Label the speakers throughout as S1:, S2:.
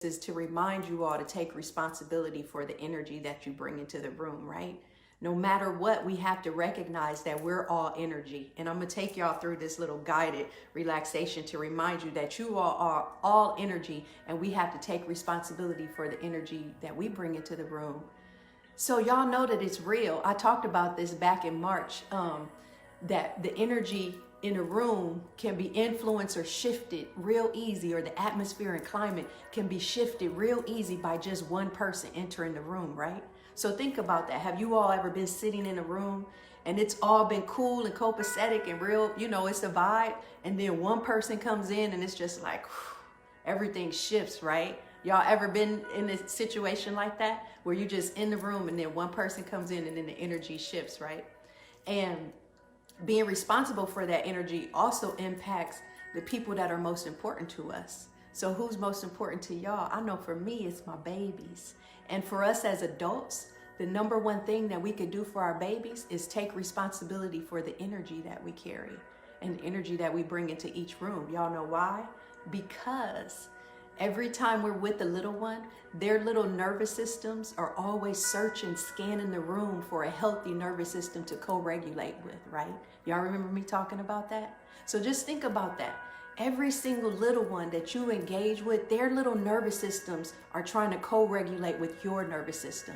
S1: is to remind you all to take responsibility for the energy that you bring into the room, right? No matter what, we have to recognize that we're all energy. And I'm going to take y'all through this little guided relaxation to remind you that you all are all energy, and we have to take responsibility for the energy that we bring into the room. So y'all know that it's real. I talked about this back in March, that the energy in a room can be influenced or shifted real easy, or the atmosphere and climate can be shifted real easy by just one person entering the room, right? So think about that. Have you all ever been sitting in a room and it's all been cool and copacetic and real, it's a vibe, and then one person comes in and it's just like, whew, everything shifts, right? Y'all ever been in a situation like that where you just in the room and then one person comes in and then the energy shifts, right? And being responsible for that energy also impacts the people that are most important to us. So who's most important to y'all? I know for me, it's my babies. And for us as adults, the number one thing that we could do for our babies is take responsibility for the energy that we carry and the energy that we bring into each room. Y'all know why? Because every time we're with the little one, their little nervous systems are always searching, scanning the room for a healthy nervous system to co-regulate with, right? Y'all remember me talking about that? So just think about that. Every single little one that you engage with, their little nervous systems are trying to co-regulate with your nervous system.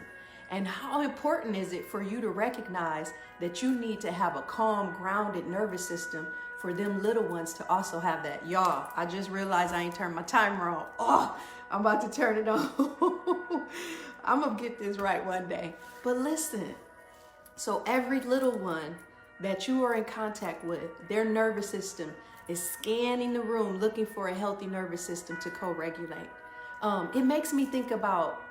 S1: And how important is it for you to recognize that you need to have a calm, grounded nervous system for them little ones to also have that? Y'all, I just realized I ain't turned my timer on. Oh, I'm about to turn it on. I'm gonna get this right one day. But listen, so every little one that you are in contact with, their nervous system is scanning the room looking for a healthy nervous system to co-regulate. It makes me think about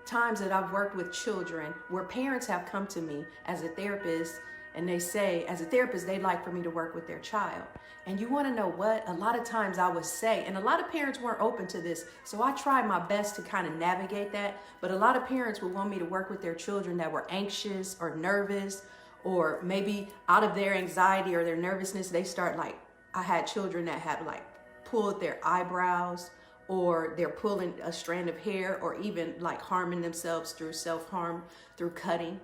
S1: times that I've worked with children where parents have come to me as a therapist and they say, as a therapist, they'd like for me to work with their child. And you want to know what? A lot of times I would say, and a lot of parents weren't open to this, so I tried my best to kind of navigate that, but a lot of parents would want me to work with their children that were anxious or nervous, or maybe out of their anxiety or their nervousness, they start like, I had children that had like pulled their eyebrows, or they're pulling a strand of hair, or even like harming themselves through self-harm, through cutting.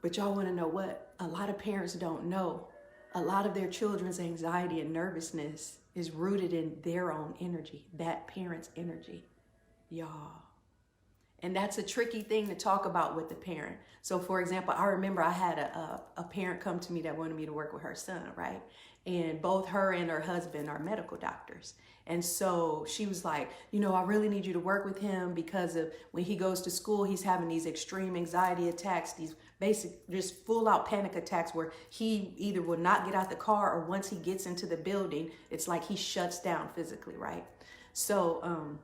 S1: But y'all wanna know what? A lot of parents don't know. A lot of their children's anxiety and nervousness is rooted in their own energy, that parent's energy, y'all. And that's a tricky thing to talk about with the parent. So for example, I remember I had a parent come to me that wanted me to work with her son, right? And both her and her husband are medical doctors. And so she was like, I really need you to work with him because of when he goes to school, he's having these extreme anxiety attacks, these basic, just full out panic attacks where he either will not get out the car, or once he gets into the building, it's like he shuts down physically, right? So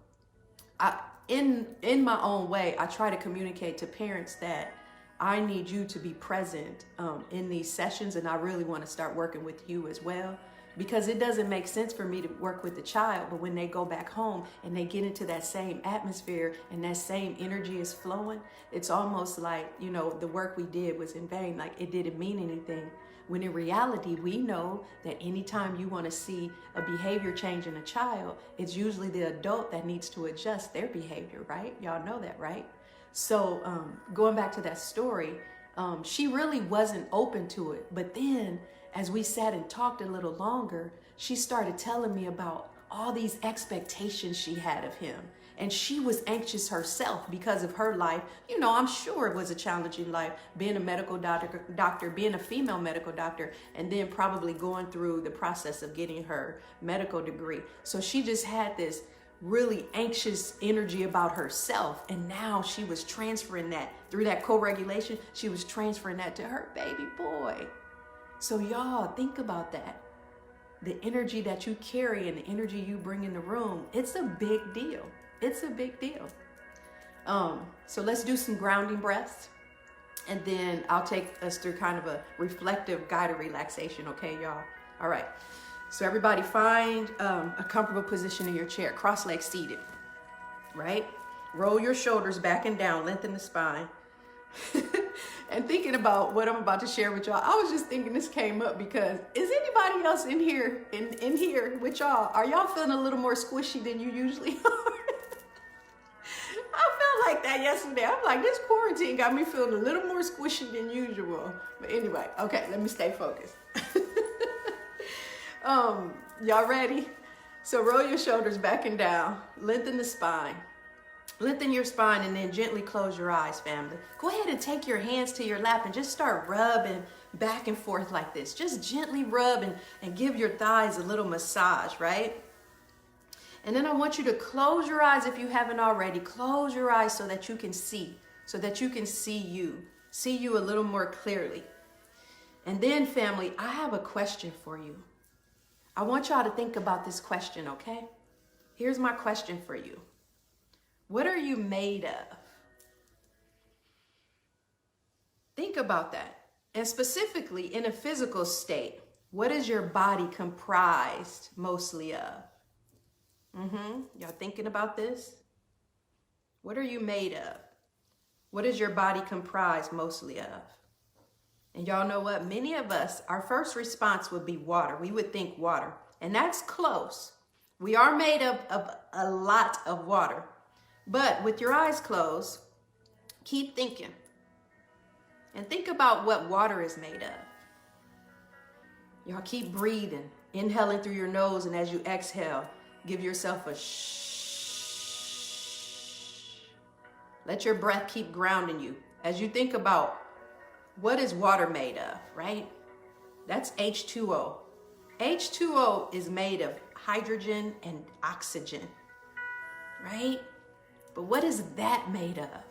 S1: in my own way, I try to communicate to parents that I need you to be present in these sessions, and I really want to start working with you as well, because it doesn't make sense for me to work with the child, but when they go back home and they get into that same atmosphere and that same energy is flowing, it's almost like, the work we did was in vain, like it didn't mean anything. When in reality, we know that anytime you want to see a behavior change in a child, it's usually the adult that needs to adjust their behavior, right? Y'all know that, right? So going back to that story, she really wasn't open to it. But then as we sat and talked a little longer, she started telling me about all these expectations she had of him. And she was anxious herself because of her life. I'm sure it was a challenging life, being a medical doctor, being a female medical doctor, and then probably going through the process of getting her medical degree. So she just had this really anxious energy about herself. And now she was transferring that through that co-regulation. She was transferring that to her baby boy. So y'all think about that. The energy that you carry and the energy you bring in the room, it's a big deal. It's a big deal. So let's do some grounding breaths, and then I'll take us through kind of a reflective guided relaxation, okay, y'all? All right. So everybody find a comfortable position in your chair, cross-legged seated, right? Roll your shoulders back and down, lengthen the spine. And thinking about what I'm about to share with y'all, I was just thinking this came up because is anybody else in here with y'all? Are y'all feeling a little more squishy than you usually are? like that yesterday. I'm like, this quarantine got me feeling a little more squishy than usual. But anyway, okay, let me stay focused. Y'all ready? So roll your shoulders back and down. Lengthen the spine. Lengthen your spine and then gently close your eyes, family. Go ahead and take your hands to your lap and just start rubbing back and forth like this. Just gently rub and give your thighs a little massage, right? And then I want you to close your eyes if you haven't already. Close your eyes so that you can see, see you a little more clearly. And then, family, I have a question for you. I want y'all to think about this question, okay? Here's my question for you. What are you made of? Think about that. And specifically, in a physical state, what is your body comprised mostly of? Y'all thinking about this? What are you made of? What is your body comprised mostly of? And y'all know what? Many of us, our first response would be water. We would think water. And that's close. We are made up of a lot of water. But with your eyes closed, keep thinking. And think about what water is made of. Y'all keep breathing, inhaling through your nose, and as you exhale, give yourself a shh. Let your breath keep grounding you. As you think about what is water made of, right? That's H2O. H2O is made of hydrogen and oxygen, right? But what is that made of?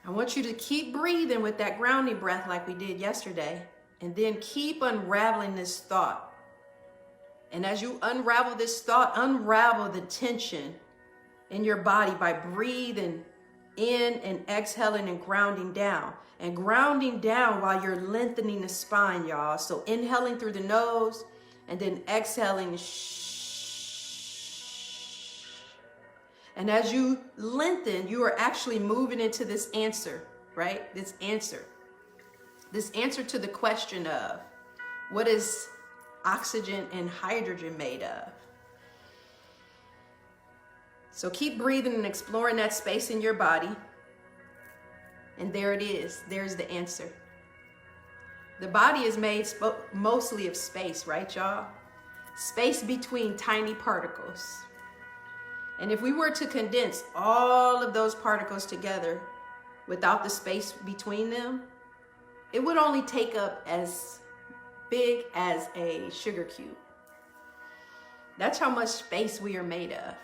S1: I want you to keep breathing with that grounding breath like we did yesterday, and then keep unraveling this thought. And as you unravel this thought, unravel the tension in your body by breathing in and exhaling and grounding down. And grounding down while you're lengthening the spine, y'all. So inhaling through the nose and then exhaling. And as you lengthen, you are actually moving into this answer, right? This answer to the question of what is oxygen and hydrogen made of? So keep breathing and exploring that space in your body. And there it is. There's the answer. The body is made mostly of space, right, y'all? Space between tiny particles. And if we were to condense all of those particles together without the space between them, it would only take up as big as a sugar cube. That's how much space we are made of.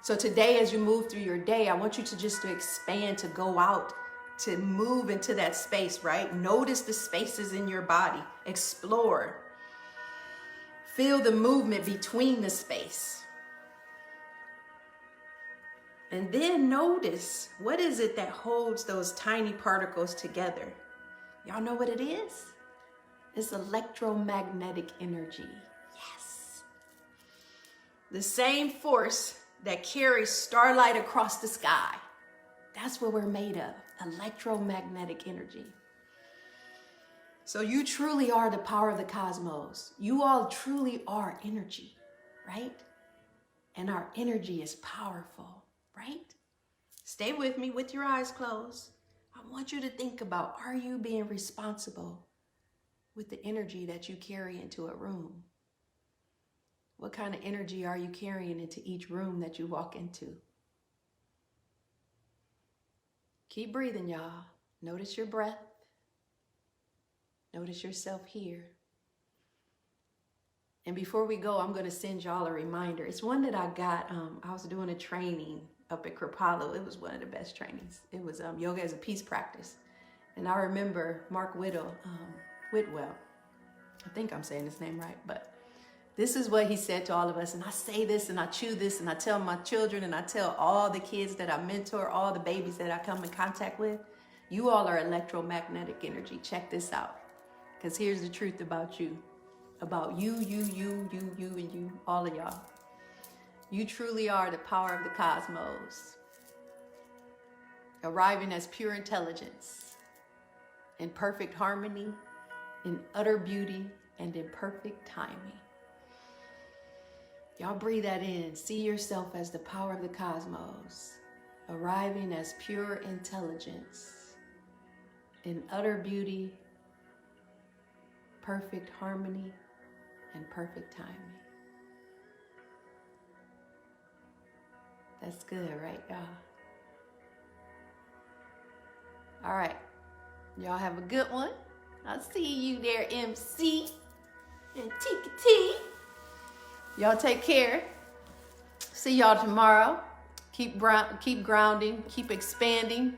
S1: So today, as you move through your day, I want you to just to expand, to go out, to move into that space, right? Notice the spaces in your body. Explore. Feel the movement between the space. And then notice, what is it that holds those tiny particles together? Y'all know what it is? It's electromagnetic energy. Yes. The same force that carries starlight across the sky. That's what we're made of, electromagnetic energy. So you truly are the power of the cosmos. You all truly are energy, right? And our energy is powerful, right? Stay with me with your eyes closed. I want you to think about, are you being responsible with the energy that you carry into a room? What kind of energy are you carrying into each room that you walk into? Keep breathing, y'all. Notice your breath. Notice yourself here. And before we go, I'm going to send y'all a reminder. It's one that I got. I was doing a training up at Kripalu. It was one of the best trainings. It was yoga as a peace practice. And I remember Mark Whitwell. I think I'm saying his name right, but this is what he said to all of us. And I say this and I chew this and I tell my children and I tell all the kids that I mentor, all the babies that I come in contact with, you all are electromagnetic energy. Check this out. Because here's the truth about you. About you, and you, all of y'all. You truly are the power of the cosmos. Arriving as pure intelligence, in perfect harmony, in utter beauty, and in perfect timing. Y'all breathe that in. See yourself as the power of the cosmos, arriving as pure intelligence in utter beauty, perfect harmony, and perfect timing. That's good, right, y'all? All right. Y'all have a good one. I'll see you there, MC and Tika T. Y'all take care. See y'all tomorrow. Keep grounding, keep expanding.